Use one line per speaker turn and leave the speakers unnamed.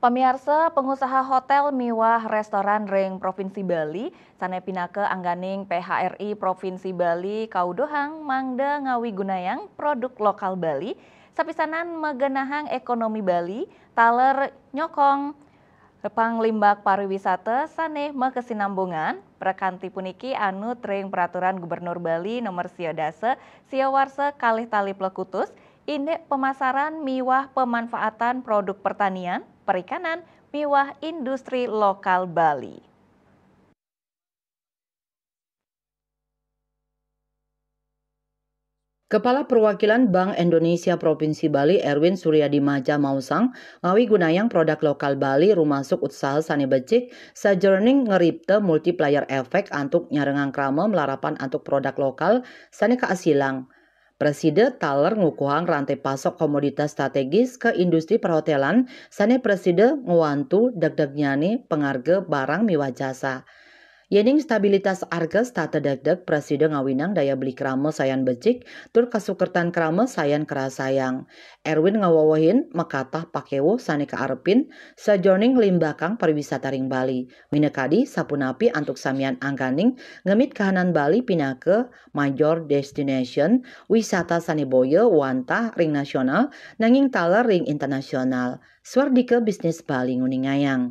Pamirsa, pengusaha hotel miwah restoran ring Provinsi Bali, sanepinake angganing PHRI Provinsi Bali, kaudohang mangda ngawi gunayang produk lokal Bali, sapisanan megenahang ekonomi Bali, taler nyokong Panglimbak pariwisata saneh mekesinambungan prekanti puniki anu ring peraturan Gubernur Bali nomor siodase siawarsa kalih tali plekutus indek pemasaran miwah pemanfaatan produk pertanian, perikanan, miwah industri lokal Bali.
Kepala Perwakilan Bank Indonesia Provinsi Bali Erwin Suryadi Maja Mausang ngawi gunayang produk lokal Bali rumasuk usaha sani becik sajroning ngeripte multiplier efek antuk nyarengang krama melarapan antuk produk lokal sani kaasilang. Preside taler ngukuhang rantai pasok komoditas strategis ke industri perhotelan sani preside nguwantu degdegnyani pengarga barang miwah jasa. Yening stabilitas harga stata degdeg presiden ngawinang daya beli krama sayan becik tur kasukertan krama sayan kerasayang. Erwin ngawawahin mekatah pakewo sani kaarepin sajroning limbakang pariwisata ring Bali. Minekadi sapunapi antuk samian angganing ngemit kahanan Bali pinake major destination wisata sani boyo wantah ring nasional nanging taler ring internasional. Swardike bisnis Bali nguningayang.